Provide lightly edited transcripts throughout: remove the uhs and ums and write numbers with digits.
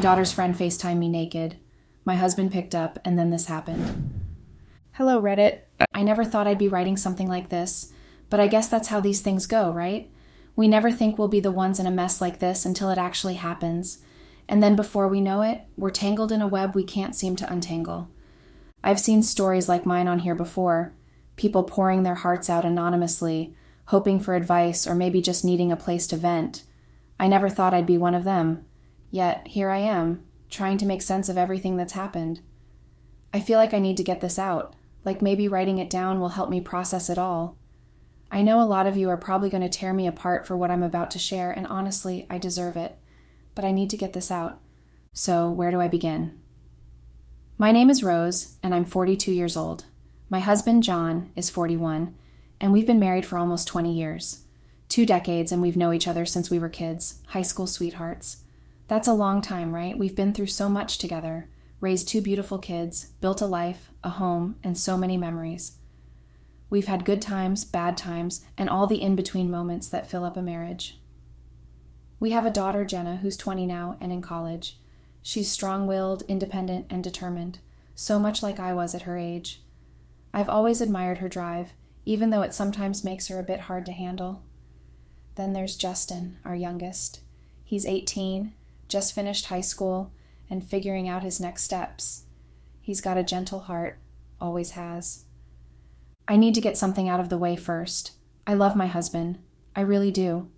daughter's friend FaceTimed me naked. My husband picked up, and then this happened. Hello, Reddit. I never thought I'd be writing something like this, but I guess that's how these things go, right? We never think we'll be the ones in a mess like this until it actually happens. And then before we know it, we're tangled in a web we can't seem to untangle. I've seen stories like mine on here before, people pouring their hearts out anonymously, hoping for advice or maybe just needing a place to vent. I never thought I'd be one of them. Yet, here I am, trying to make sense of everything that's happened. I feel like I need to get this out, like maybe writing it down will help me process it all. I know a lot of you are probably going to tear me apart for what I'm about to share, and honestly, I deserve it. But I need to get this out. So, where do I begin? My name is Rose, and I'm 42 years old. My husband, John, is 41, and we've been married for almost 20 years. 2 decades, and we've known each other since we were kids, high school sweethearts. That's a long time, right? We've been through so much together, raised 2 beautiful kids, built a life, a home, and so many memories. We've had good times, bad times, and all the in-between moments that fill up a marriage. We have a daughter, Jenna, who's 20 now and in college. She's strong-willed, independent, and determined, so much like I was at her age. I've always admired her drive, even though it sometimes makes her a bit hard to handle. Then there's Justin, our youngest. He's 18, just finished high school, and figuring out his next steps. He's got a gentle heart, always has. I need to get something out of the way first. I love my husband. I really do.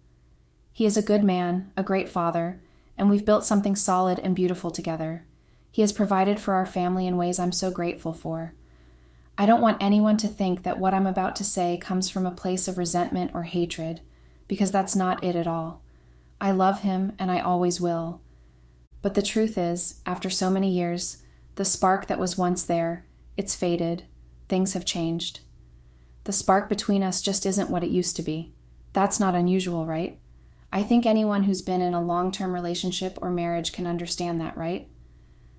He is a good man, a great father, and we've built something solid and beautiful together. He has provided for our family in ways I'm so grateful for. I don't want anyone to think that what I'm about to say comes from a place of resentment or hatred, because that's not it at all. I love him, and I always will. But the truth is, after so many years, the spark that was once there, it's faded. Things have changed. The spark between us just isn't what it used to be. That's not unusual, right? I think anyone who's been in a long-term relationship or marriage can understand that, right?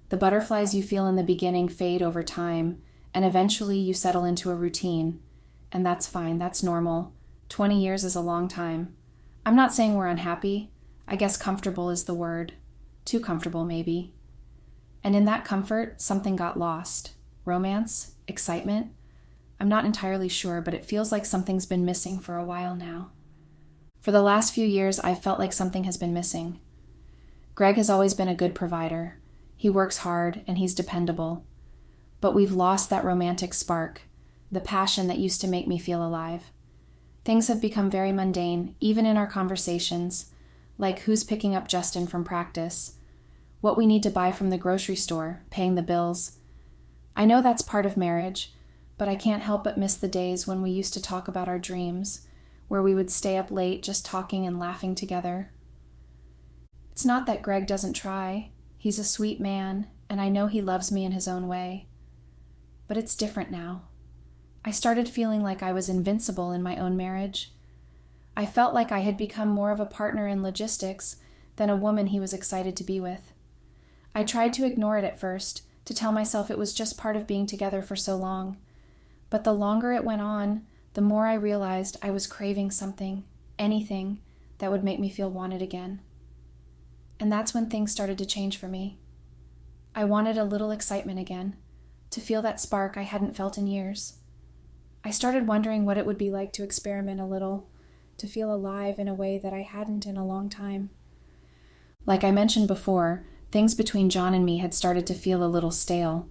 The butterflies you feel in the beginning fade over time, and eventually you settle into a routine. And that's fine, that's normal. 20 years is a long time. I'm not saying we're unhappy. I guess comfortable is the word. Too comfortable, maybe. And in that comfort, something got lost. Romance? Excitement? I'm not entirely sure, but it feels like something's been missing for a while now. For the last few years, I've felt like something has been missing. Greg has always been a good provider. He works hard, and he's dependable. But we've lost that romantic spark, the passion that used to make me feel alive. Things have become very mundane, even in our conversations, like who's picking up Justin from practice, what we need to buy from the grocery store, paying the bills. I know that's part of marriage, but I can't help but miss the days when we used to talk about our dreams, where we would stay up late just talking and laughing together. It's not that Greg doesn't try. He's a sweet man, and I know he loves me in his own way. But it's different now. I started feeling like I was invincible in my own marriage. I felt like I had become more of a partner in logistics than a woman he was excited to be with. I tried to ignore it at first, to tell myself it was just part of being together for so long. But the longer it went on, the more I realized I was craving something, anything, that would make me feel wanted again. And that's when things started to change for me. I wanted a little excitement again, to feel that spark I hadn't felt in years. I started wondering what it would be like to experiment a little, to feel alive in a way that I hadn't in a long time. Like I mentioned before, things between John and me had started to feel a little stale.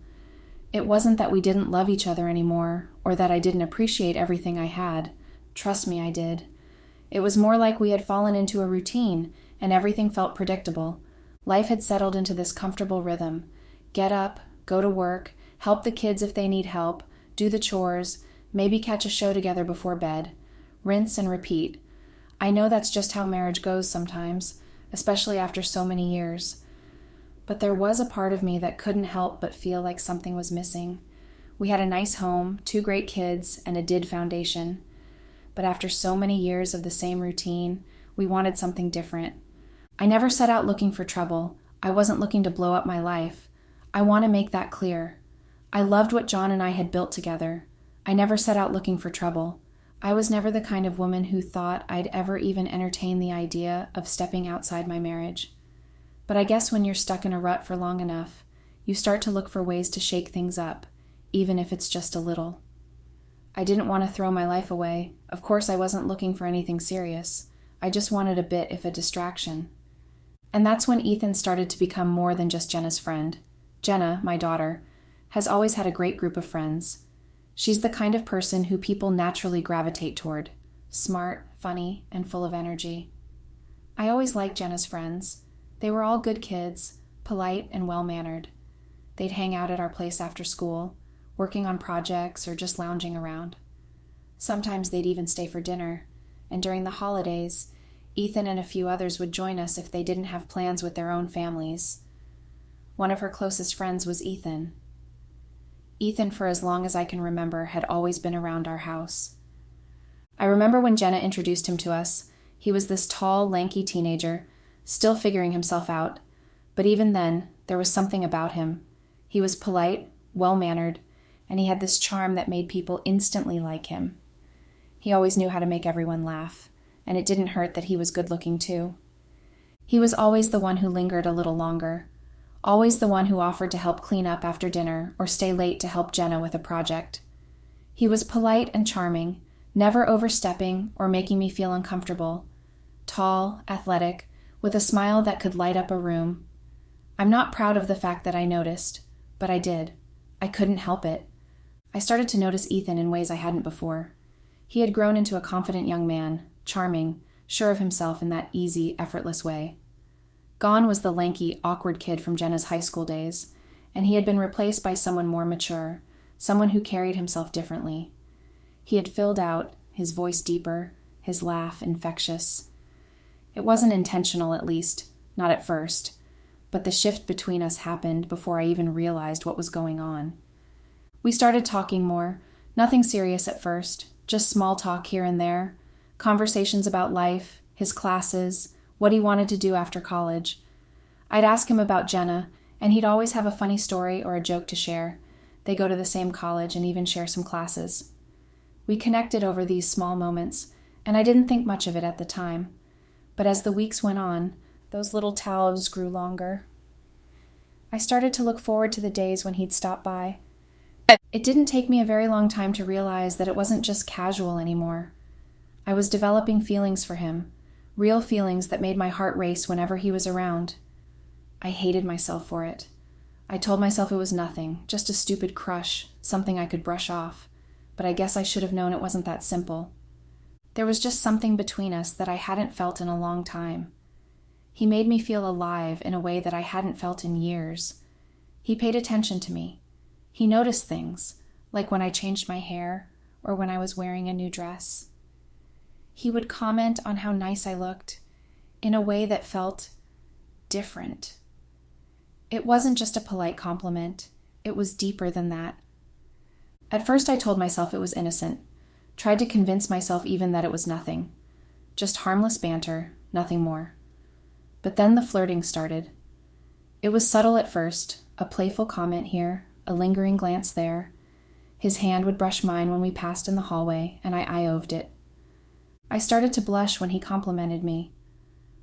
It wasn't that we didn't love each other anymore, or that I didn't appreciate everything I had. Trust me, I did. It was more like we had fallen into a routine, and everything felt predictable. Life had settled into this comfortable rhythm. Get up, go to work, help the kids if they need help, do the chores, maybe catch a show together before bed. Rinse and repeat. I know that's just how marriage goes sometimes, especially after so many years. But there was a part of me that couldn't help but feel like something was missing. We had a nice home, 2 great kids, and a DID foundation. But after so many years of the same routine, we wanted something different. I never set out looking for trouble. I wasn't looking to blow up my life. I want to make that clear. I loved what John and I had built together. I never set out looking for trouble. I was never the kind of woman who thought I'd ever even entertain the idea of stepping outside my marriage. But I guess when you're stuck in a rut for long enough, you start to look for ways to shake things up, even if it's just a little. I didn't want to throw my life away. Of course, I wasn't looking for anything serious. I just wanted a bit of a distraction. And that's when Ethan started to become more than just Jenna's friend. Jenna, my daughter, has always had a great group of friends. She's the kind of person who people naturally gravitate toward. Smart, funny, and full of energy. I always liked Jenna's friends. They were all good kids, polite and well-mannered. They'd hang out at our place after school, working on projects or just lounging around. Sometimes they'd even stay for dinner, and during the holidays, Ethan and a few others would join us if they didn't have plans with their own families. One of her closest friends was Ethan. Ethan, for as long as I can remember, had always been around our house. I remember when Jenna introduced him to us. He was this tall, lanky teenager, still figuring himself out, but even then, there was something about him. He was polite, well-mannered, and he had this charm that made people instantly like him. He always knew how to make everyone laugh, and it didn't hurt that he was good-looking too. He was always the one who lingered a little longer, always the one who offered to help clean up after dinner or stay late to help Jenna with a project. He was polite and charming, never overstepping or making me feel uncomfortable. Tall, athletic, with a smile that could light up a room. I'm not proud of the fact that I noticed, but I did. I couldn't help it. I started to notice Ethan in ways I hadn't before. He had grown into a confident young man, charming, sure of himself in that easy, effortless way. Gone was the lanky, awkward kid from Jenna's high school days, and he had been replaced by someone more mature, someone who carried himself differently. He had filled out, his voice deeper, his laugh infectious. It wasn't intentional, at least, not at first, but the shift between us happened before I even realized what was going on. We started talking more, nothing serious at first, just small talk here and there, conversations about life, his classes, what he wanted to do after college. I'd ask him about Jenna, and he'd always have a funny story or a joke to share. They go to the same college and even share some classes. We connected over these small moments, and I didn't think much of it at the time. But as the weeks went on, those little towels grew longer. I started to look forward to the days when he'd stop by. It didn't take me a very long time to realize that it wasn't just casual anymore. I was developing feelings for him, real feelings that made my heart race whenever he was around. I hated myself for it. I told myself it was nothing, just a stupid crush, something I could brush off, but I guess I should have known it wasn't that simple. There was just something between us that I hadn't felt in a long time. He made me feel alive in a way that I hadn't felt in years. He paid attention to me. He noticed things, like when I changed my hair or when I was wearing a new dress. He would comment on how nice I looked in a way that felt different. It wasn't just a polite compliment. It was deeper than that. At first I told myself it was innocent, tried to convince myself even that it was nothing. Just harmless banter, nothing more. But then the flirting started. It was subtle at first, a playful comment here, a lingering glance there. His hand would brush mine when we passed in the hallway, and I eye-oved it. I started to blush when he complimented me.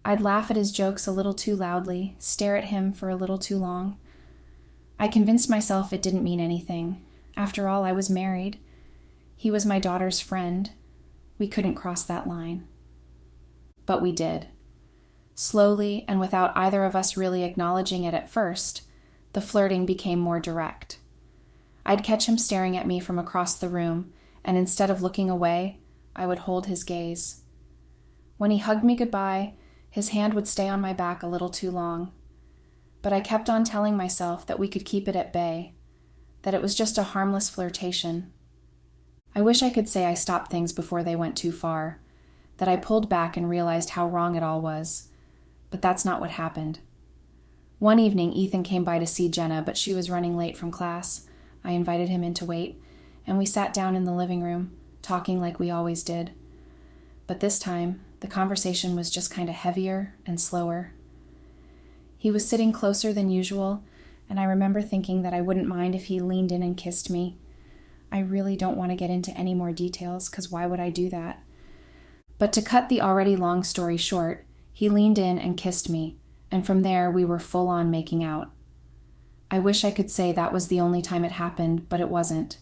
I'd laugh at his jokes a little too loudly, stare at him for a little too long. I convinced myself it didn't mean anything. After all, I was married. He was my daughter's friend. We couldn't cross that line. But we did. Slowly, and without either of us really acknowledging it at first, the flirting became more direct. I'd catch him staring at me from across the room, and instead of looking away, I would hold his gaze. When he hugged me goodbye, his hand would stay on my back a little too long. But I kept on telling myself that we could keep it at bay, that it was just a harmless flirtation. I wish I could say I stopped things before they went too far, that I pulled back and realized how wrong it all was, but that's not what happened. One evening, Ethan came by to see Jenna, but she was running late from class. I invited him in to wait, and we sat down in the living room, talking like we always did. But this time, the conversation was just kind of heavier and slower. He was sitting closer than usual, and I remember thinking that I wouldn't mind if he leaned in and kissed me. I really don't want to get into any more details, because why would I do that? But to cut the already long story short, he leaned in and kissed me, and from there we were full on making out. I wish I could say that was the only time it happened, but it wasn't.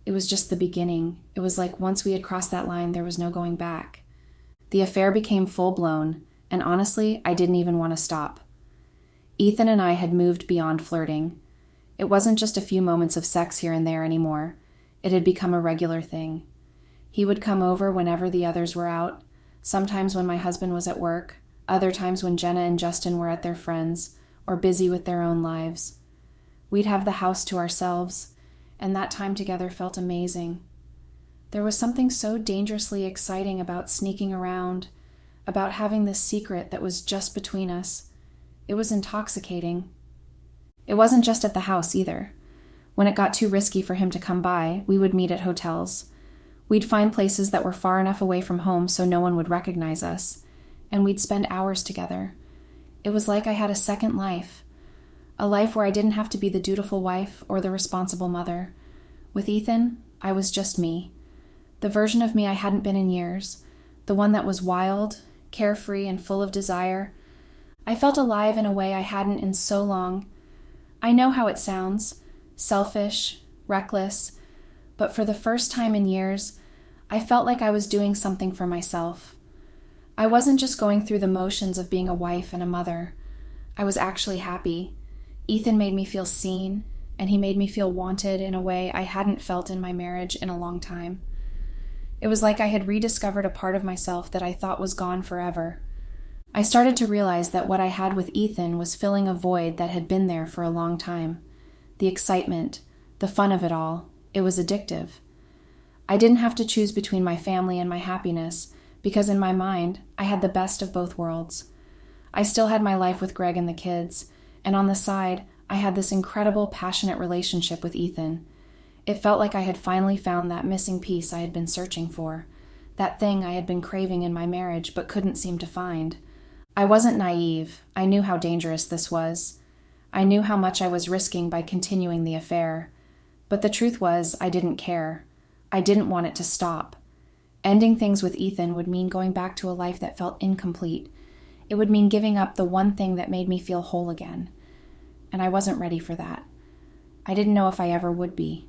It was just the beginning. It was like once we had crossed that line, there was no going back. The affair became full-blown, and honestly, I didn't even want to stop. Ethan and I had moved beyond flirting. It wasn't just a few moments of sex here and there anymore. It had become a regular thing. He would come over whenever the others were out, sometimes when my husband was at work, other times when Jenna and Justin were at their friends, or busy with their own lives. We'd have the house to ourselves, and that time together felt amazing. There was something so dangerously exciting about sneaking around, about having this secret that was just between us. It was intoxicating. It wasn't just at the house either. When it got too risky for him to come by, we would meet at hotels. We'd find places that were far enough away from home so no one would recognize us, and we'd spend hours together. It was like I had a second life, a life where I didn't have to be the dutiful wife or the responsible mother. With Ethan, I was just me, the version of me I hadn't been in years, the one that was wild, carefree, and full of desire. I felt alive in a way I hadn't in so long. I know how it sounds, selfish, reckless, but for the first time in years, I felt like I was doing something for myself. I wasn't just going through the motions of being a wife and a mother. I was actually happy. Ethan made me feel seen, and he made me feel wanted in a way I hadn't felt in my marriage in a long time. It was like I had rediscovered a part of myself that I thought was gone forever. I started to realize that what I had with Ethan was filling a void that had been there for a long time. The excitement, the fun of it all, it was addictive. I didn't have to choose between my family and my happiness, because in my mind, I had the best of both worlds. I still had my life with Greg and the kids, and on the side, I had this incredible, passionate relationship with Ethan. It felt like I had finally found that missing piece I had been searching for, that thing I had been craving in my marriage but couldn't seem to find. I wasn't naive. I knew how dangerous this was. I knew how much I was risking by continuing the affair. But the truth was, I didn't care. I didn't want it to stop. Ending things with Ethan would mean going back to a life that felt incomplete. It would mean giving up the one thing that made me feel whole again. And I wasn't ready for that. I didn't know if I ever would be.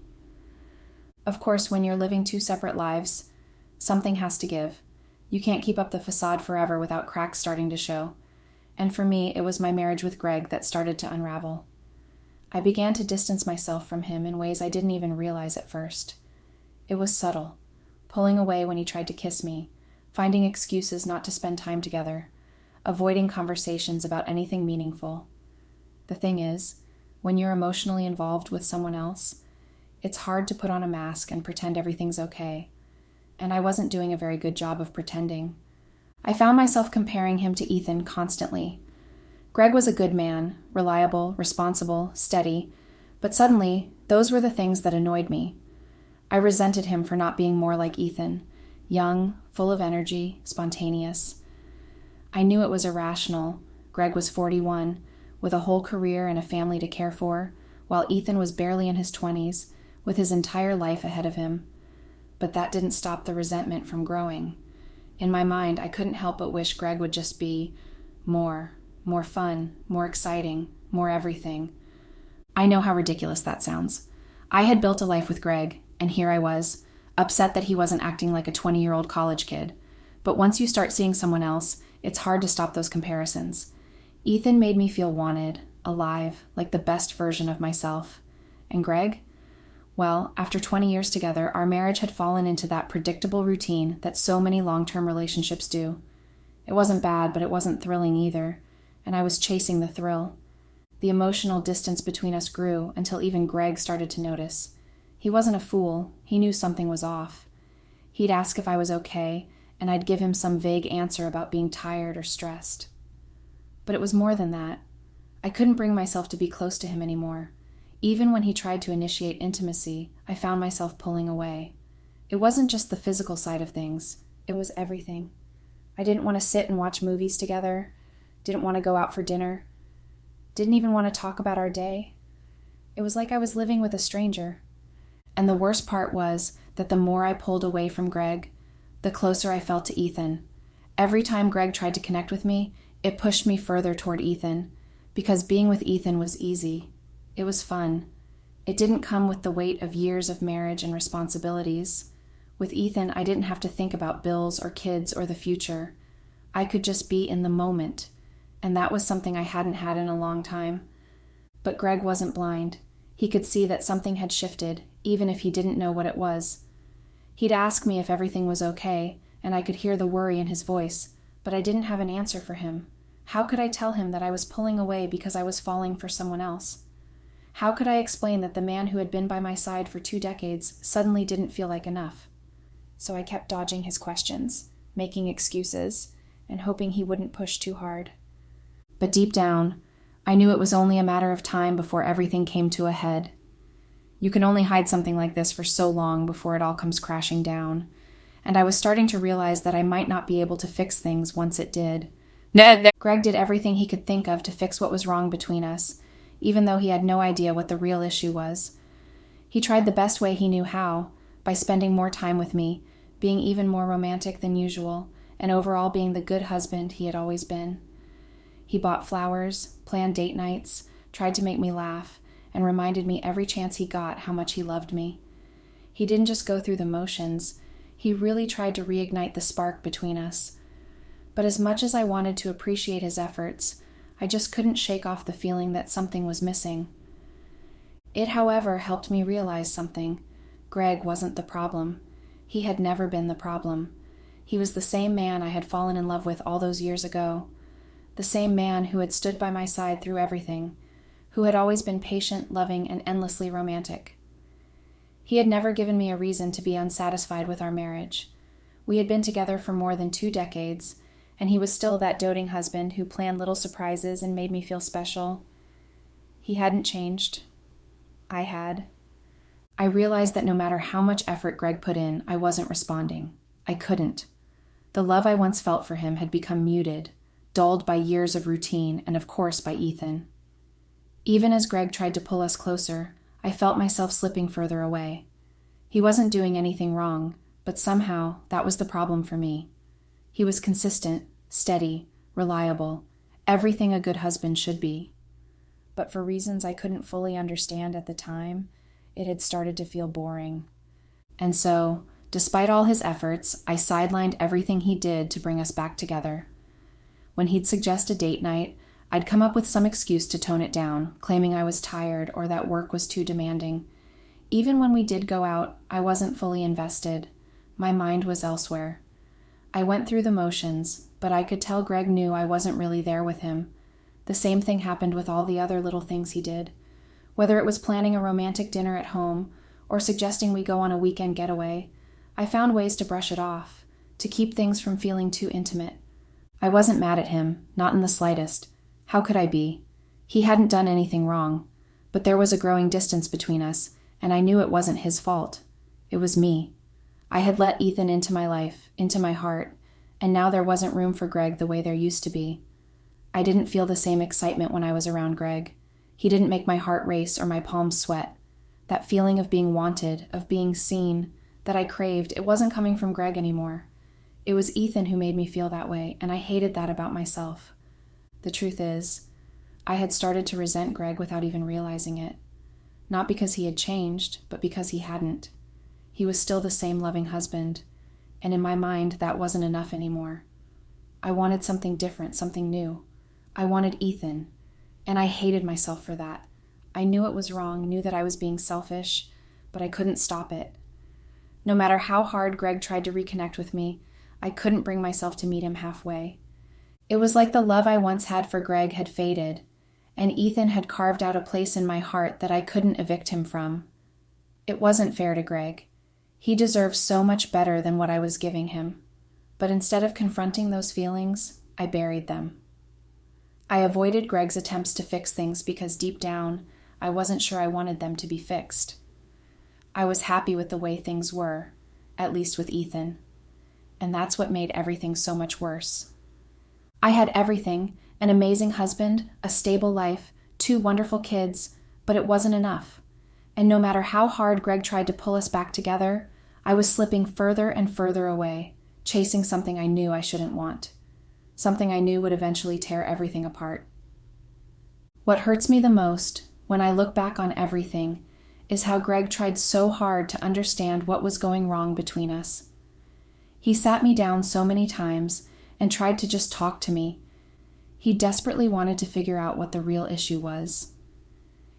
Of course, when you're living two separate lives, something has to give. You can't keep up the facade forever without cracks starting to show. And for me, it was my marriage with Greg that started to unravel. I began to distance myself from him in ways I didn't even realize at first. It was subtle, pulling away when he tried to kiss me, finding excuses not to spend time together, avoiding conversations about anything meaningful. The thing is, when you're emotionally involved with someone else, it's hard to put on a mask and pretend everything's okay. And I wasn't doing a very good job of pretending. I found myself comparing him to Ethan constantly. Greg was a good man, reliable, responsible, steady, but suddenly, those were the things that annoyed me. I resented him for not being more like Ethan, young, full of energy, spontaneous. I knew it was irrational. Greg was 41, with a whole career and a family to care for, while Ethan was barely in his 20s, with his entire life ahead of him. But that didn't stop the resentment from growing. In my mind, I couldn't help but wish Greg would just be more fun, more exciting, more everything. I know how ridiculous that sounds. I had built a life with Greg, and here I was, upset that he wasn't acting like a 20-year-old college kid. But once you start seeing someone else, it's hard to stop those comparisons. Ethan made me feel wanted, alive, like the best version of myself. And Greg? Well, after 20 years together, our marriage had fallen into that predictable routine that so many long-term relationships do. It wasn't bad, but it wasn't thrilling either, and I was chasing the thrill. The emotional distance between us grew until even Greg started to notice. He wasn't a fool. He knew something was off. He'd ask if I was okay, and I'd give him some vague answer about being tired or stressed. But it was more than that. I couldn't bring myself to be close to him anymore. Even when he tried to initiate intimacy, I found myself pulling away. It wasn't just the physical side of things. It was everything. I didn't want to sit and watch movies together. Didn't want to go out for dinner. Didn't even want to talk about our day. It was like I was living with a stranger. And the worst part was that the more I pulled away from Greg, the closer I felt to Ethan. Every time Greg tried to connect with me, it pushed me further toward Ethan, because being with Ethan was easy. It was fun. It didn't come with the weight of years of marriage and responsibilities. With Ethan, I didn't have to think about bills or kids or the future. I could just be in the moment, and that was something I hadn't had in a long time. But Greg wasn't blind. He could see that something had shifted, even if he didn't know what it was. He'd ask me if everything was okay, and I could hear the worry in his voice, but I didn't have an answer for him. How could I tell him that I was pulling away because I was falling for someone else? How could I explain that the man who had been by my side for 2 decades suddenly didn't feel like enough? So I kept dodging his questions, making excuses, and hoping he wouldn't push too hard. But deep down, I knew it was only a matter of time before everything came to a head. You can only hide something like this for so long before it all comes crashing down, and I was starting to realize that I might not be able to fix things once it did. Greg did everything he could think of to fix what was wrong between us, even though he had no idea what the real issue was. He tried the best way he knew how, by spending more time with me, being even more romantic than usual, and overall being the good husband he had always been. He bought flowers, planned date nights, tried to make me laugh, and reminded me every chance he got how much he loved me. He didn't just go through the motions, he really tried to reignite the spark between us. But as much as I wanted to appreciate his efforts, I just couldn't shake off the feeling that something was missing. It, however, helped me realize something. Greg wasn't the problem. He had never been the problem. He was the same man I had fallen in love with all those years ago. The same man who had stood by my side through everything, who had always been patient, loving, and endlessly romantic. He had never given me a reason to be unsatisfied with our marriage. We had been together for more than 2 decades, and he was still that doting husband who planned little surprises and made me feel special. He hadn't changed. I had. I realized that no matter how much effort Greg put in, I wasn't responding. I couldn't. The love I once felt for him had become muted, dulled by years of routine and, of course, by Ethan. Even as Greg tried to pull us closer, I felt myself slipping further away. He wasn't doing anything wrong, but somehow that was the problem for me. He was consistent, steady, reliable, everything a good husband should be. But for reasons I couldn't fully understand at the time, it had started to feel boring. And so, despite all his efforts, I sidelined everything he did to bring us back together. When he'd suggest a date night, I'd come up with some excuse to tone it down, claiming I was tired or that work was too demanding. Even when we did go out, I wasn't fully invested. My mind was elsewhere. I went through the motions, but I could tell Greg knew I wasn't really there with him. The same thing happened with all the other little things he did. Whether it was planning a romantic dinner at home or suggesting we go on a weekend getaway, I found ways to brush it off, to keep things from feeling too intimate. I wasn't mad at him, not in the slightest. How could I be? He hadn't done anything wrong, but there was a growing distance between us, and I knew it wasn't his fault. It was me. I had let Ethan into my life, into my heart, and now there wasn't room for Greg the way there used to be. I didn't feel the same excitement when I was around Greg. He didn't make my heart race or my palms sweat. That feeling of being wanted, of being seen, that I craved, it wasn't coming from Greg anymore. It was Ethan who made me feel that way, and I hated that about myself. The truth is, I had started to resent Greg without even realizing it. Not because he had changed, but because he hadn't. He was still the same loving husband, and in my mind, that wasn't enough anymore. I wanted something different, something new. I wanted Ethan, and I hated myself for that. I knew it was wrong, knew that I was being selfish, but I couldn't stop it. No matter how hard Greg tried to reconnect with me, I couldn't bring myself to meet him halfway. It was like the love I once had for Greg had faded, and Ethan had carved out a place in my heart that I couldn't evict him from. It wasn't fair to Greg. He deserved so much better than what I was giving him. But instead of confronting those feelings, I buried them. I avoided Greg's attempts to fix things because deep down, I wasn't sure I wanted them to be fixed. I was happy with the way things were, at least with Ethan. And that's what made everything so much worse. I had everything, an amazing husband, a stable life, 2 wonderful kids, but it wasn't enough. And no matter how hard Greg tried to pull us back together, I was slipping further and further away, chasing something I knew I shouldn't want. something I knew would eventually tear everything apart. What hurts me the most, when I look back on everything, is how Greg tried so hard to understand what was going wrong between us. He sat me down so many times and tried to just talk to me. He desperately wanted to figure out what the real issue was.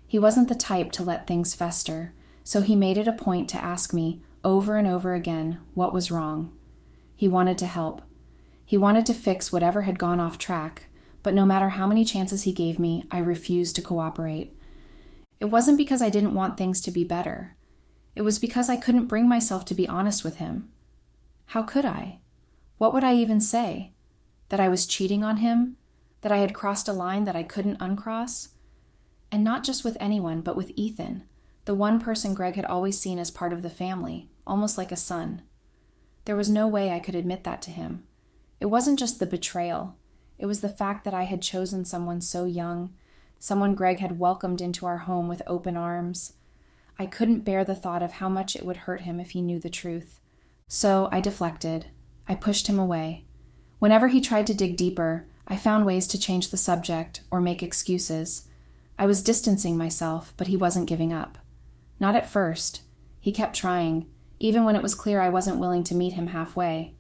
He wasn't the type to let things fester, so he made it a point to ask me over and over again what was wrong. He wanted to help. He wanted to fix whatever had gone off track, but no matter how many chances he gave me, I refused to cooperate. It wasn't because I didn't want things to be better. It was because I couldn't bring myself to be honest with him. How could I? What would I even say? That I was cheating on him? That I had crossed a line that I couldn't uncross? And not just with anyone, but with Ethan, the one person Greg had always seen as part of the family, almost like a son. There was no way I could admit that to him. It wasn't just the betrayal. It was the fact that I had chosen someone so young, someone Greg had welcomed into our home with open arms. I couldn't bear the thought of how much it would hurt him if he knew the truth. So I deflected. I pushed him away. Whenever he tried to dig deeper, I found ways to change the subject or make excuses. I was distancing myself, but he wasn't giving up. Not at first. He kept trying, even when it was clear I wasn't willing to meet him halfway.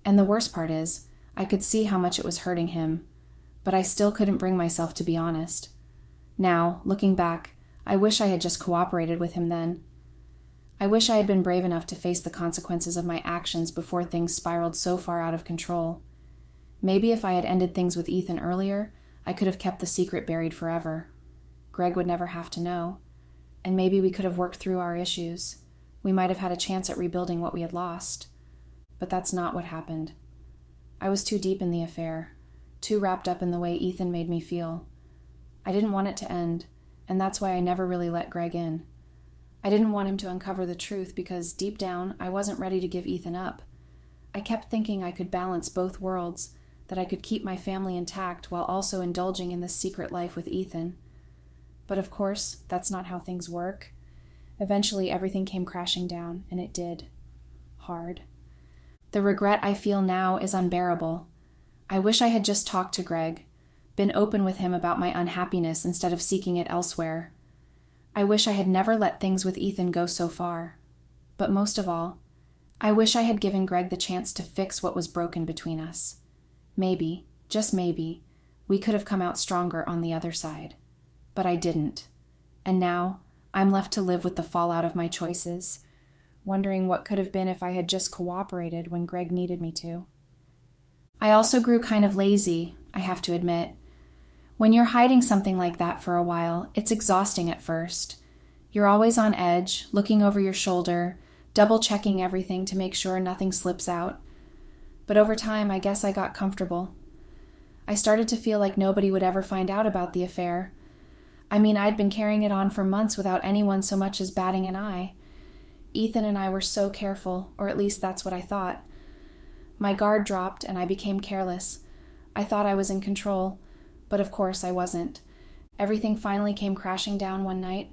And the worst part is, I could see how much it was hurting him, but I still couldn't bring myself to be honest. Now, looking back, I wish I had just cooperated with him then. I wish I had been brave enough to face the consequences of my actions before things spiraled so far out of control. Maybe if I had ended things with Ethan earlier, I could have kept the secret buried forever. Greg would never have to know. And maybe we could have worked through our issues. We might have had a chance at rebuilding what we had lost. But that's not what happened. I was too deep in the affair, too wrapped up in the way Ethan made me feel. I didn't want it to end, and that's why I never really let Greg in. I didn't want him to uncover the truth because, deep down, I wasn't ready to give Ethan up. I kept thinking I could balance both worlds, that I could keep my family intact while also indulging in this secret life with Ethan. But of course, that's not how things work. Eventually, everything came crashing down, and it did. Hard. The regret I feel now is unbearable. I wish I had just talked to Greg, been open with him about my unhappiness instead of seeking it elsewhere. I wish I had never let things with Ethan go so far. But most of all, I wish I had given Greg the chance to fix what was broken between us. Maybe, just maybe, we could have come out stronger on the other side. But I didn't. And now, I'm left to live with the fallout of my choices, wondering what could have been if I had just cooperated when Greg needed me to. I also grew kind of lazy, I have to admit. When you're hiding something like that for a while, it's exhausting at first. You're always on edge, looking over your shoulder, double-checking everything to make sure nothing slips out. But over time, I guess I got comfortable. I started to feel like nobody would ever find out about the affair. I mean, I'd been carrying it on for months without anyone so much as batting an eye. Ethan and I were so careful, or at least that's what I thought. My guard dropped and I became careless. I thought I was in control, but of course I wasn't. Everything finally came crashing down one night.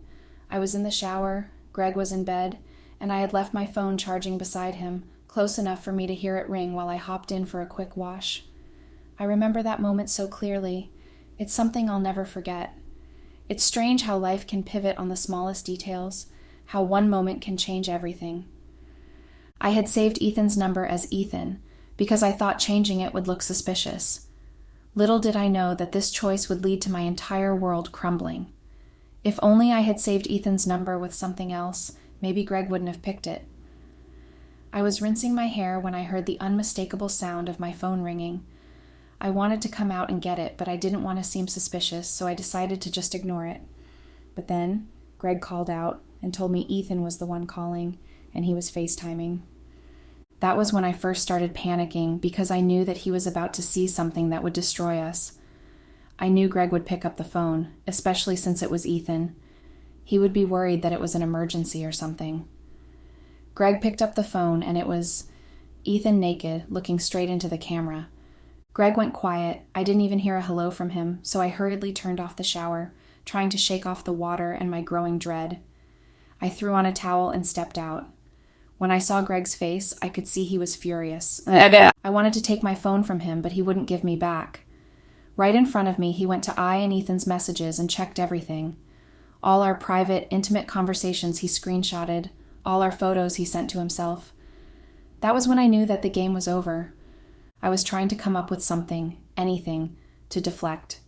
I was in the shower, Greg was in bed, and I had left my phone charging beside him, close enough for me to hear it ring while I hopped in for a quick wash. I remember that moment so clearly. It's something I'll never forget. It's strange how life can pivot on the smallest details, how one moment can change everything. I had saved Ethan's number as Ethan because I thought changing it would look suspicious. Little did I know that this choice would lead to my entire world crumbling. If only I had saved Ethan's number with something else, maybe Greg wouldn't have picked it. I was rinsing my hair when I heard the unmistakable sound of my phone ringing. I wanted to come out and get it, but I didn't want to seem suspicious, so I decided to just ignore it. But then, Greg called out and told me Ethan was the one calling, and he was FaceTiming. That was when I first started panicking because I knew that he was about to see something that would destroy us. I knew Greg would pick up the phone, especially since it was Ethan. He would be worried that it was an emergency or something. Greg picked up the phone, and it was Ethan naked, looking straight into the camera. Greg went quiet. I didn't even hear a hello from him, so I hurriedly turned off the shower, trying to shake off the water and my growing dread. I threw on a towel and stepped out. When I saw Greg's face, I could see he was furious. I wanted to take my phone from him, but he wouldn't give me back. Right in front of me, he went to I and Ethan's messages and checked everything. All our private, intimate conversations he screenshotted, all our photos he sent to himself. That was when I knew that the game was over. I was trying to come up with something, anything, to deflect.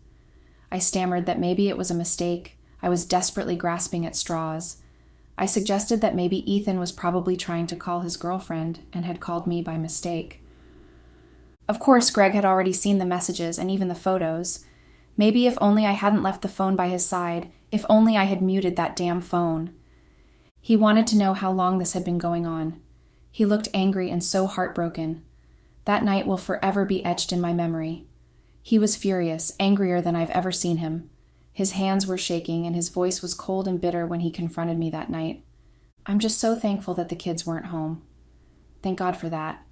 I stammered that maybe it was a mistake. I was desperately grasping at straws. I suggested that maybe Ethan was probably trying to call his girlfriend and had called me by mistake. Of course, Greg had already seen the messages and even the photos. Maybe if only I hadn't left the phone by his side, if only I had muted that damn phone. He wanted to know how long this had been going on. He looked angry and so heartbroken. That night will forever be etched in my memory. He was furious, angrier than I've ever seen him. His hands were shaking and his voice was cold and bitter when he confronted me that night. I'm just so thankful that the kids weren't home. Thank God for that,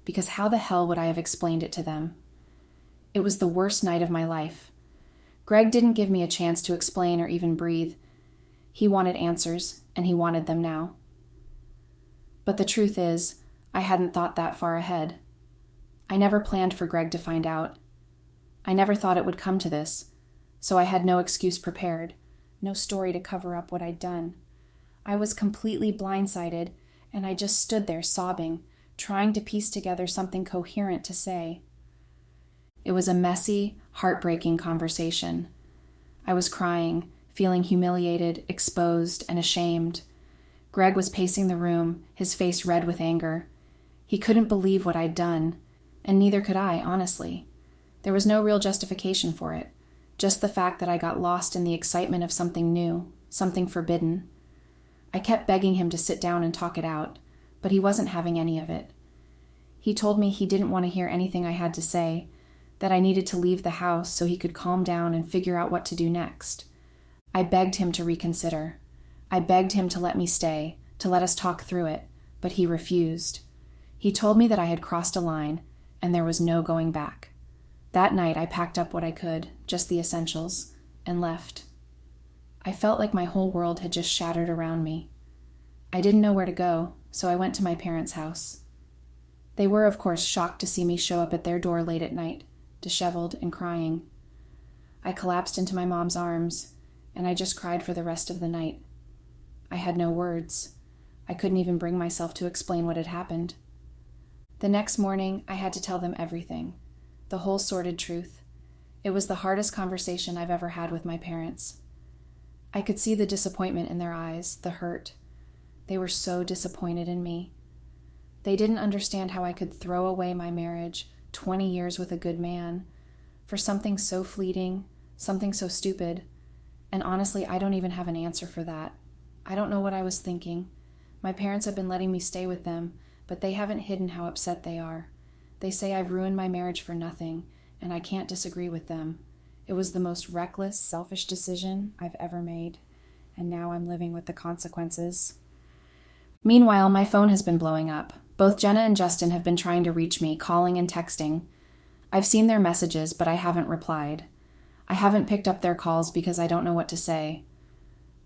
because how the hell would I have explained it to them? It was the worst night of my life. Greg didn't give me a chance to explain or even breathe. He wanted answers, and he wanted them now. But the truth is, I hadn't thought that far ahead. I never planned for Greg to find out. I never thought it would come to this, so I had no excuse prepared, no story to cover up what I'd done. I was completely blindsided, and I just stood there sobbing, trying to piece together something coherent to say. It was a messy, heartbreaking conversation. I was crying, feeling humiliated, exposed, and ashamed. Greg was pacing the room, his face red with anger. He couldn't believe what I'd done, and neither could I, honestly. There was no real justification for it, just the fact that I got lost in the excitement of something new, something forbidden. I kept begging him to sit down and talk it out, but he wasn't having any of it. He told me he didn't want to hear anything I had to say, that I needed to leave the house so he could calm down and figure out what to do next. I begged him to reconsider. I begged him to let me stay, to let us talk through it, but he refused. He told me that I had crossed a line, and there was no going back. That night I packed up what I could, just the essentials, and left. I felt like my whole world had just shattered around me. I didn't know where to go, so I went to my parents' house. They were, of course, shocked to see me show up at their door late at night, disheveled and crying. I collapsed into my mom's arms, and I just cried for the rest of the night. I had no words. I couldn't even bring myself to explain what had happened. The next morning, I had to tell them everything. The whole sordid truth. It was the hardest conversation I've ever had with my parents. I could see the disappointment in their eyes, the hurt. They were so disappointed in me. They didn't understand how I could throw away my marriage, 20 years with a good man, for something so fleeting, something so stupid. And honestly, I don't even have an answer for that. I don't know what I was thinking. My parents have been letting me stay with them, but they haven't hidden how upset they are. They say I've ruined my marriage for nothing, and I can't disagree with them. It was the most reckless, selfish decision I've ever made, and now I'm living with the consequences. Meanwhile, my phone has been blowing up. Both Jenna and Justin have been trying to reach me, calling and texting. I've seen their messages, but I haven't replied. I haven't picked up their calls because I don't know what to say.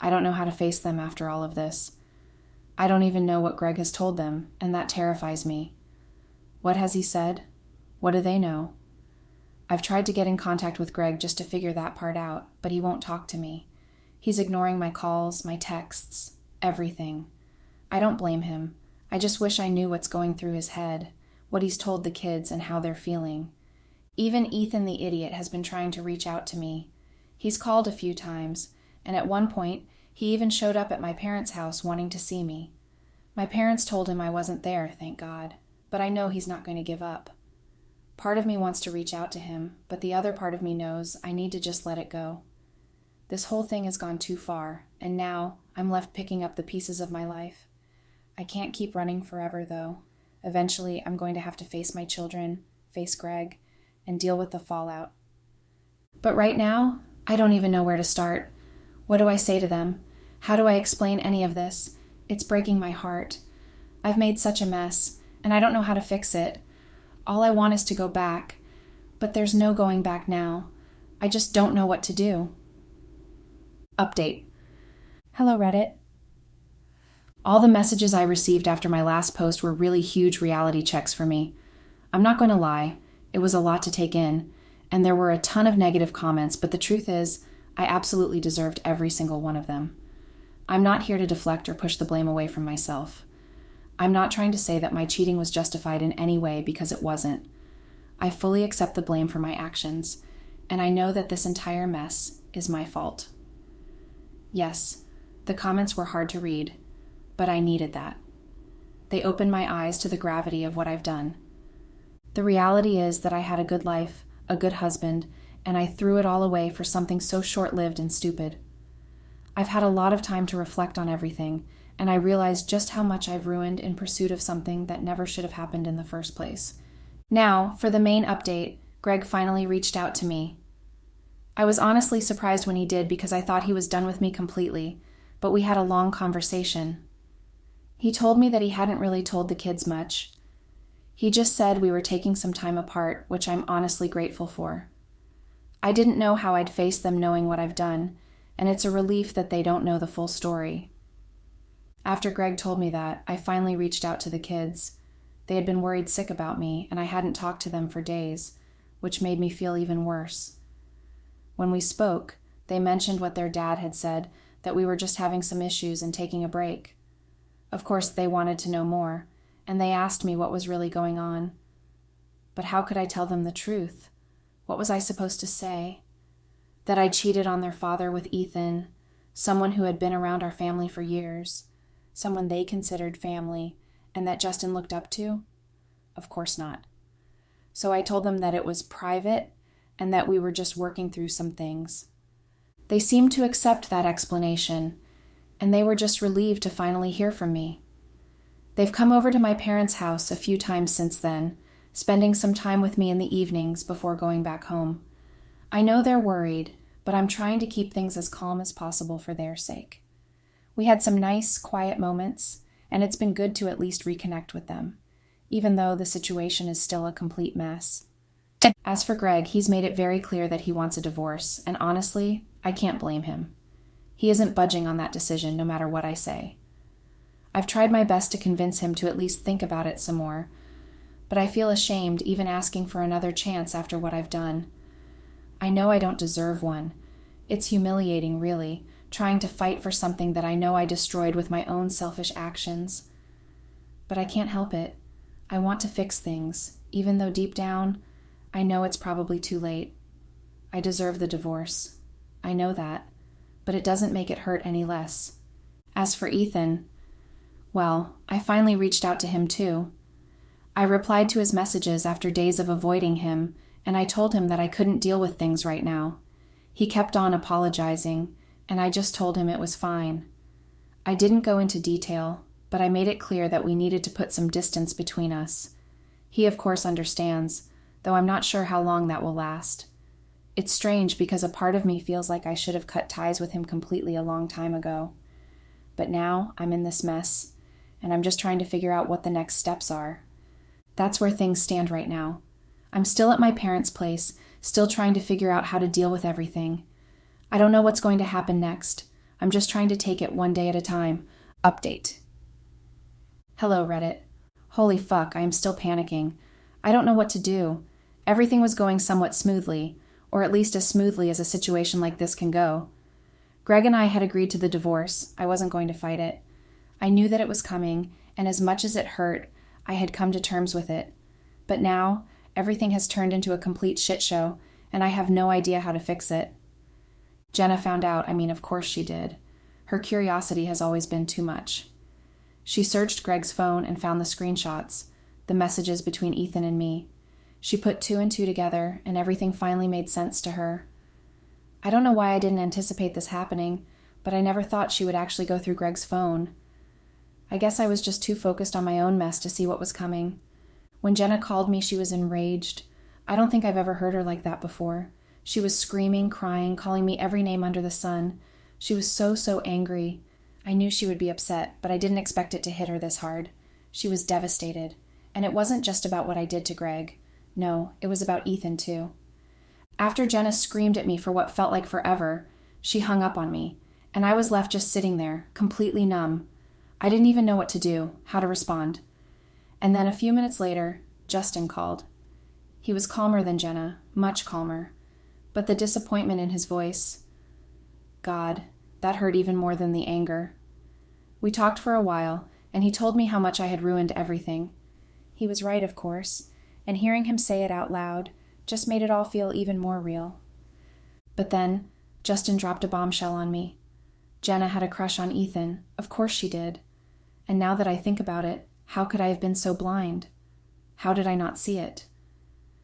I don't know how to face them after all of this. I don't even know what Greg has told them, and that terrifies me. What has he said? What do they know? I've tried to get in contact with Greg just to figure that part out, but he won't talk to me. He's ignoring my calls, my texts, everything. I don't blame him. I just wish I knew what's going through his head, what he's told the kids and how they're feeling. Even Ethan the idiot has been trying to reach out to me. He's called a few times, and at one point, he even showed up at my parents' house wanting to see me. My parents told him I wasn't there, thank God, but I know he's not going to give up. Part of me wants to reach out to him, but the other part of me knows I need to just let it go. This whole thing has gone too far, and now I'm left picking up the pieces of my life. I can't keep running forever, though. Eventually, I'm going to have to face my children, face Greg, and deal with the fallout. But right now, I don't even know where to start. What do I say to them? How do I explain any of this? It's breaking my heart. I've made such a mess, and I don't know how to fix it. All I want is to go back, but there's no going back now. I just don't know what to do. Update. Hello, Reddit. All the messages I received after my last post were really huge reality checks for me. I'm not going to lie, it was a lot to take in, and there were a ton of negative comments, but the truth is, I absolutely deserved every single one of them. I'm not here to deflect or push the blame away from myself. I'm not trying to say that my cheating was justified in any way, because it wasn't. I fully accept the blame for my actions, and I know that this entire mess is my fault. Yes, the comments were hard to read, but I needed that. They opened my eyes to the gravity of what I've done. The reality is that I had a good life, a good husband, and I threw it all away for something so short-lived and stupid. I've had a lot of time to reflect on everything, and I realized just how much I've ruined in pursuit of something that never should have happened in the first place. Now, for the main update, Greg finally reached out to me. I was honestly surprised when he did because I thought he was done with me completely, but we had a long conversation. He told me that he hadn't really told the kids much. He just said we were taking some time apart, which I'm honestly grateful for. I didn't know how I'd face them knowing what I've done, and it's a relief that they don't know the full story. After Greg told me that, I finally reached out to the kids. They had been worried sick about me, and I hadn't talked to them for days, which made me feel even worse. When we spoke, they mentioned what their dad had said, that we were just having some issues and taking a break. Of course, they wanted to know more, and they asked me what was really going on. But how could I tell them the truth? What was I supposed to say? That I cheated on their father with Ethan, someone who had been around our family for years, someone they considered family, and that Justin looked up to? Of course not. So I told them that it was private and that we were just working through some things. They seemed to accept that explanation, and they were just relieved to finally hear from me. They've come over to my parents' house a few times since then, spending some time with me in the evenings before going back home. I know they're worried, but I'm trying to keep things as calm as possible for their sake. We had some nice, quiet moments, and it's been good to at least reconnect with them, even though the situation is still a complete mess. As for Greg, he's made it very clear that he wants a divorce, and honestly, I can't blame him. He isn't budging on that decision no matter what I say. I've tried my best to convince him to at least think about it some more, but I feel ashamed even asking for another chance after what I've done. I know I don't deserve one. It's humiliating, really, trying to fight for something that I know I destroyed with my own selfish actions. But I can't help it. I want to fix things, even though deep down, I know it's probably too late. I deserve the divorce. I know that, but it doesn't make it hurt any less. As for Ethan, well, I finally reached out to him too. I replied to his messages after days of avoiding him, and I told him that I couldn't deal with things right now. He kept on apologizing, and I just told him it was fine. I didn't go into detail, but I made it clear that we needed to put some distance between us. He, of course, understands, though I'm not sure how long that will last. It's strange because a part of me feels like I should have cut ties with him completely a long time ago. But now I'm in this mess, and I'm just trying to figure out what the next steps are. That's where things stand right now. I'm still at my parents' place, still trying to figure out how to deal with everything. I don't know what's going to happen next. I'm just trying to take it one day at a time. Update. Hello, Reddit. Holy fuck, I am still panicking. I don't know what to do. Everything was going somewhat smoothly, or at least as smoothly as a situation like this can go. Greg and I had agreed to the divorce. I wasn't going to fight it. I knew that it was coming, and as much as it hurt, I had come to terms with it. But now, everything has turned into a complete shit show, and I have no idea how to fix it. Jenna found out. Of course she did. Her curiosity has always been too much. She searched Greg's phone and found the screenshots, the messages between Ethan and me. She put two and two together, and everything finally made sense to her. I don't know why I didn't anticipate this happening, but I never thought she would actually go through Greg's phone. I guess I was just too focused on my own mess to see what was coming. When Jenna called me, she was enraged. I don't think I've ever heard her like that before. She was screaming, crying, calling me every name under the sun. She was so angry. I knew she would be upset, but I didn't expect it to hit her this hard. She was devastated. And it wasn't just about what I did to Greg. No, it was about Ethan too. After Jenna screamed at me for what felt like forever, she hung up on me, and I was left just sitting there, completely numb. I didn't even know what to do, how to respond. And then a few minutes later, Justin called. He was calmer than Jenna, much calmer. But the disappointment in his voice, God, that hurt even more than the anger. We talked for a while, and he told me how much I had ruined everything. He was right, of course, and hearing him say it out loud just made it all feel even more real. But then, Justin dropped a bombshell on me. Jenna had a crush on Ethan. Of course she did. And now that I think about it, how could I have been so blind? How did I not see it?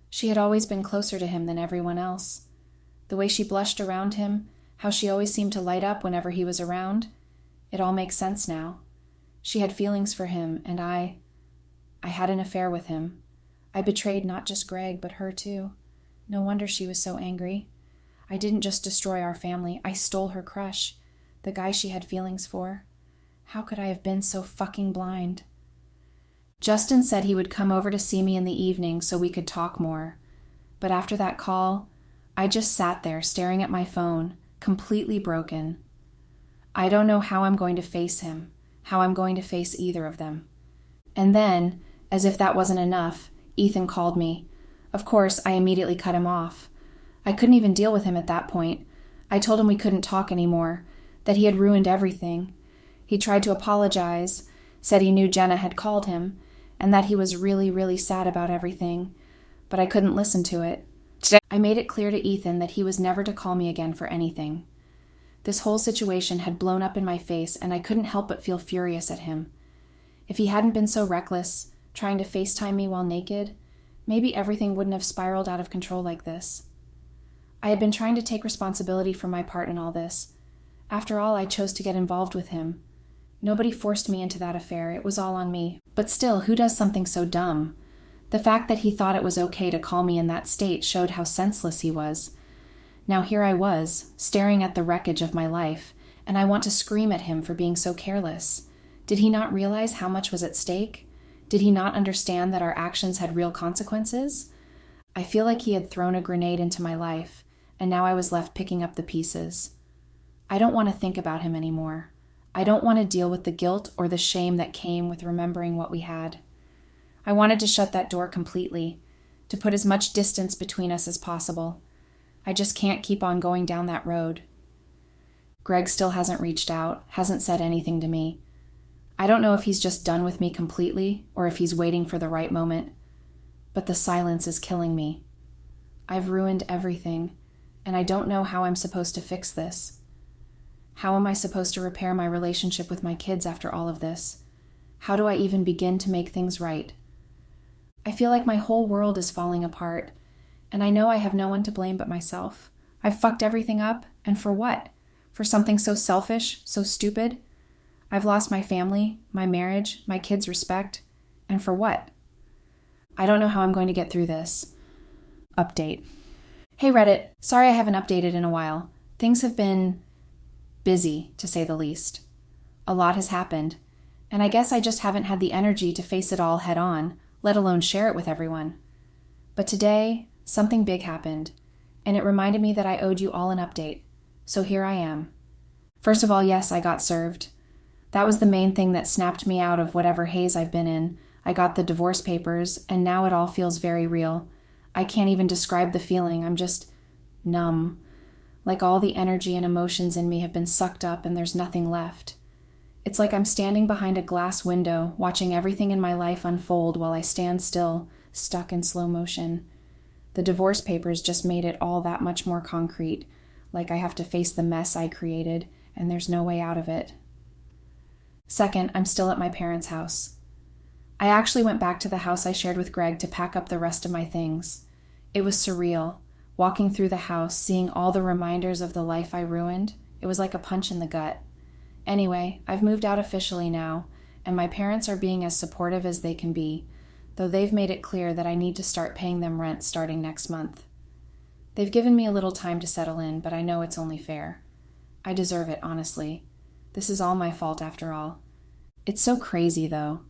She had always been closer to him than everyone else. The way she blushed around him, how she always seemed to light up whenever he was around, it all makes sense now. She had feelings for him, and I had an affair with him. I betrayed not just Greg, but her too. No wonder she was so angry. I didn't just destroy our family, I stole her crush, the guy she had feelings for. How could I have been so fucking blind? Justin said he would come over to see me in the evening so we could talk more. But after that call, I just sat there staring at my phone, completely broken. I don't know how I'm going to face him, how I'm going to face either of them. And then, as if that wasn't enough, Ethan called me. Of course, I immediately cut him off. I couldn't even deal with him at that point. I told him we couldn't talk anymore, that he had ruined everything. He tried to apologize, said he knew Jenna had called him, and that he was really, really sad about everything, but I couldn't listen to it. I made it clear to Ethan that he was never to call me again for anything. This whole situation had blown up in my face, and I couldn't help but feel furious at him. If he hadn't been so reckless, trying to FaceTime me while naked, maybe everything wouldn't have spiraled out of control like this. I had been trying to take responsibility for my part in all this. After all, I chose to get involved with him. Nobody forced me into that affair, it was all on me. But still, who does something so dumb? The fact that he thought it was okay to call me in that state showed how senseless he was. Now here I was, staring at the wreckage of my life, and I want to scream at him for being so careless. Did he not realize how much was at stake? Did he not understand that our actions had real consequences? I feel like he had thrown a grenade into my life, and now I was left picking up the pieces. I don't want to think about him anymore. I don't want to deal with the guilt or the shame that came with remembering what we had. I wanted to shut that door completely, to put as much distance between us as possible. I just can't keep on going down that road. Greg still hasn't reached out, hasn't said anything to me. I don't know if he's just done with me completely or if he's waiting for the right moment, but the silence is killing me. I've ruined everything, and I don't know how I'm supposed to fix this. How am I supposed to repair my relationship with my kids after all of this? How do I even begin to make things right? I feel like my whole world is falling apart, and I know I have no one to blame but myself. I've fucked everything up, and for what? For something so selfish, so stupid? I've lost my family, my marriage, my kids' respect, and for what? I don't know how I'm going to get through this. Update. Hey Reddit, sorry I haven't updated in a while. Things have been busy, to say the least. A lot has happened, and I guess I just haven't had the energy to face it all head on, let alone share it with everyone. But today, something big happened, and it reminded me that I owed you all an update, so here I am. First of all, yes, I got served. That was the main thing that snapped me out of whatever haze I've been in. I got the divorce papers, and now it all feels very real. I can't even describe the feeling, I'm just numb. Like all the energy and emotions in me have been sucked up and there's nothing left. It's like I'm standing behind a glass window, watching everything in my life unfold while I stand still, stuck in slow motion. The divorce papers just made it all that much more concrete, like I have to face the mess I created, and there's no way out of it. Second, I'm still at my parents' house. I actually went back to the house I shared with Greg to pack up the rest of my things. It was surreal. Walking through the house, seeing all the reminders of the life I ruined, it was like a punch in the gut. Anyway, I've moved out officially now, and my parents are being as supportive as they can be, though they've made it clear that I need to start paying them rent starting next month. They've given me a little time to settle in, but I know it's only fair. I deserve it, honestly. This is all my fault after all. It's so crazy, though.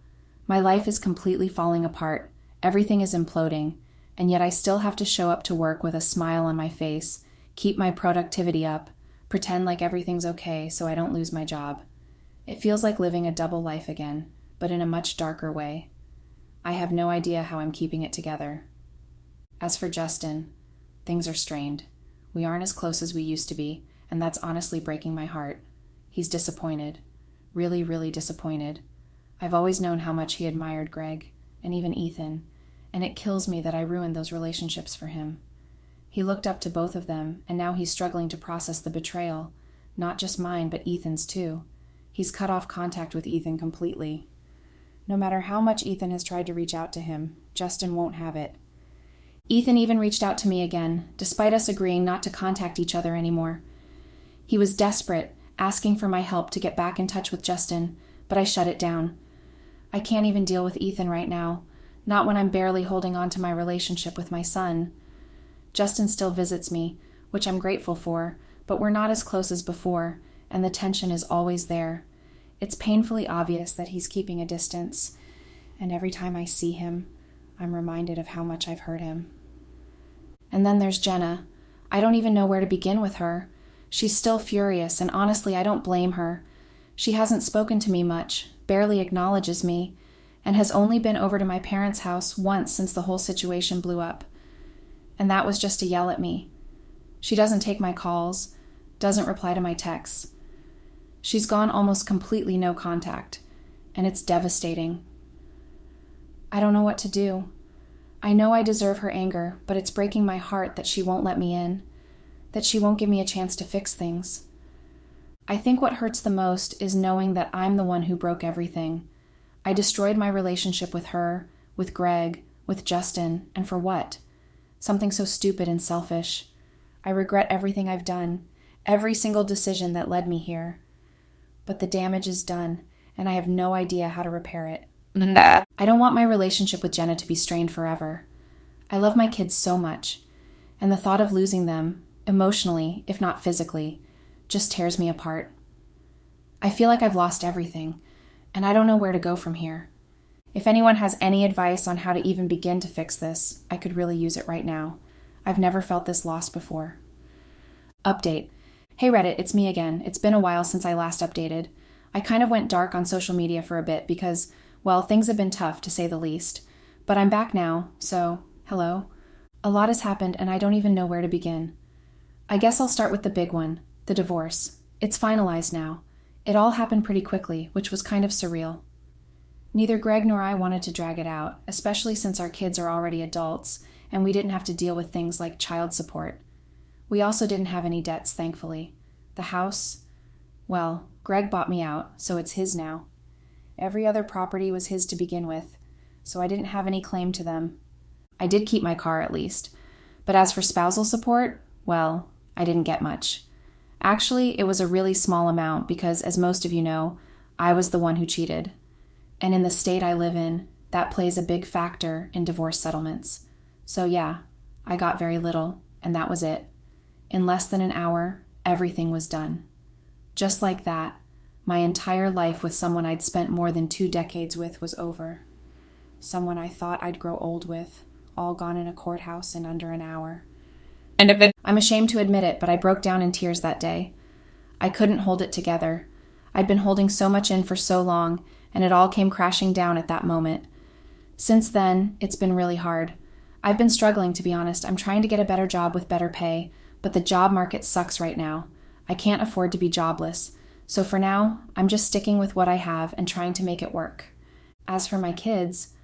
My life is completely falling apart. Everything is imploding. And yet I still have to show up to work with a smile on my face, keep my productivity up, pretend like everything's okay so I don't lose my job. It feels like living a double life again, but in a much darker way. I have no idea how I'm keeping it together. As for Justin, things are strained. We aren't as close as we used to be, and that's honestly breaking my heart. He's disappointed. Really, really disappointed. I've always known how much he admired Greg, and even Ethan, and it kills me that I ruined those relationships for him. He looked up to both of them, and now he's struggling to process the betrayal, not just mine, but Ethan's too. He's cut off contact with Ethan completely. No matter how much Ethan has tried to reach out to him, Justin won't have it. Ethan even reached out to me again, despite us agreeing not to contact each other anymore. He was desperate, asking for my help to get back in touch with Justin, but I shut it down. I can't even deal with Ethan right now, not when I'm barely holding on to my relationship with my son. Justin still visits me, which I'm grateful for, but we're not as close as before, and the tension is always there. It's painfully obvious that he's keeping a distance, and every time I see him, I'm reminded of how much I've hurt him. And then there's Jenna. I don't even know where to begin with her. She's still furious, and honestly, I don't blame her. She hasn't spoken to me much, barely acknowledges me, and has only been over to my parents' house once since the whole situation blew up. And that was just to yell at me. She doesn't take my calls, doesn't reply to my texts. She's gone almost completely no contact, and it's devastating. I don't know what to do. I know I deserve her anger, but it's breaking my heart that she won't let me in, that she won't give me a chance to fix things. I think what hurts the most is knowing that I'm the one who broke everything. I destroyed my relationship with her, with Greg, with Justin, and for what? Something so stupid and selfish. I regret everything I've done, every single decision that led me here. But the damage is done, and I have no idea how to repair it. I don't want my relationship with Jenna to be strained forever. I love my kids so much, and the thought of losing them, emotionally, if not physically, just tears me apart. I feel like I've lost everything, and I don't know where to go from here. If anyone has any advice on how to even begin to fix this, I could really use it right now. I've never felt this lost before. Update. Hey Reddit, it's me again. It's been a while since I last updated. I kind of went dark on social media for a bit because, well, things have been tough to say the least. But I'm back now, so, hello. A lot has happened and I don't even know where to begin. I guess I'll start with the big one, the divorce. It's finalized now. It all happened pretty quickly, which was kind of surreal. Neither Greg nor I wanted to drag it out, especially since our kids are already adults and we didn't have to deal with things like child support. We also didn't have any debts, thankfully. The house, well, Greg bought me out, so it's his now. Every other property was his to begin with, so I didn't have any claim to them. I did keep my car at least, but as for spousal support, well, I didn't get much. Actually, it was a really small amount because, as most of you know, I was the one who cheated. And in the state I live in, that plays a big factor in divorce settlements. So yeah, I got very little, and that was it. In less than an hour, everything was done. Just like that, my entire life with someone I'd spent more than 2 decades with was over. Someone I thought I'd grow old with, all gone in a courthouse in under an hour. I'm ashamed to admit it, but I broke down in tears that day. I couldn't hold it together. I'd been holding so much in for so long, and it all came crashing down at that moment. Since then, it's been really hard. I've been struggling, to be honest. I'm trying to get a better job with better pay, but the job market sucks right now. I can't afford to be jobless. So for now, I'm just sticking with what I have and trying to make it work. As for my kids,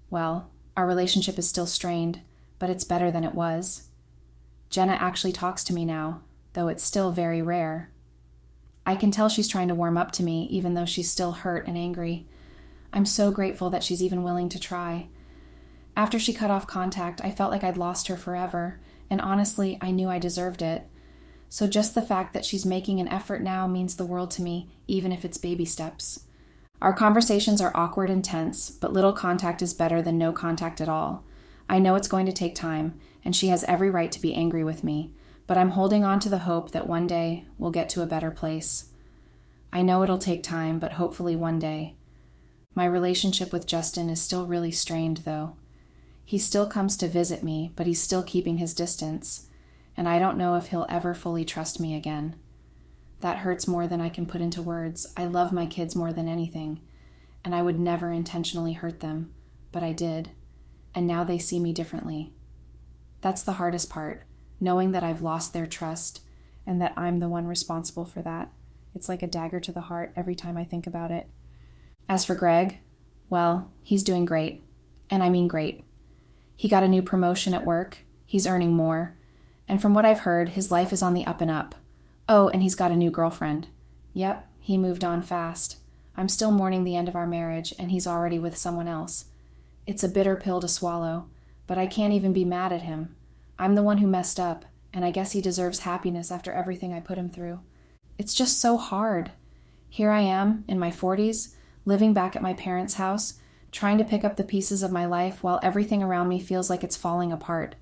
well, our relationship is still strained, but it's better than it was. Jenna actually talks to me now, though it's still very rare. I can tell she's trying to warm up to me, even though she's still hurt and angry. I'm so grateful that she's even willing to try. After she cut off contact, I felt like I'd lost her forever, and honestly, I knew I deserved it. So just the fact that she's making an effort now means the world to me, even if it's baby steps. Our conversations are awkward and tense, but little contact is better than no contact at all. I know it's going to take time, and she has every right to be angry with me, but I'm holding on to the hope that one day we'll get to a better place. I know it'll take time, but hopefully one day. My relationship with Justin is still really strained, though. He still comes to visit me, but he's still keeping his distance, and I don't know if he'll ever fully trust me again. That hurts more than I can put into words. I love my kids more than anything, and I would never intentionally hurt them, but I did, and now they see me differently. That's the hardest part, knowing that I've lost their trust and that I'm the one responsible for that. It's like a dagger to the heart every time I think about it. As for Greg, well, he's doing great, and I mean great. He got a new promotion at work, he's earning more, and from what I've heard, his life is on the up and up. Oh, and he's got a new girlfriend. Yep, he moved on fast. I'm still mourning the end of our marriage, and he's already with someone else. It's a bitter pill to swallow, but I can't even be mad at him. I'm the one who messed up, and I guess he deserves happiness after everything I put him through. It's just so hard. Here I am, in my 40s, living back at my parents' house, trying to pick up the pieces of my life while everything around me feels like it's falling apart.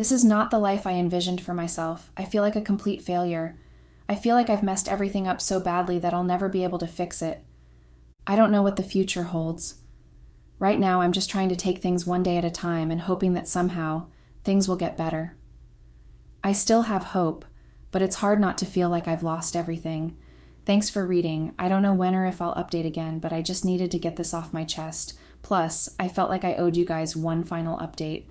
This is not the life I envisioned for myself. I feel like a complete failure. I feel like I've messed everything up so badly that I'll never be able to fix it. I don't know what the future holds. Right now, I'm just trying to take things one day at a time and hoping that somehow things will get better. I still have hope, but it's hard not to feel like I've lost everything. Thanks for reading. I don't know when or if I'll update again, but I just needed to get this off my chest. Plus, I felt like I owed you guys one final update.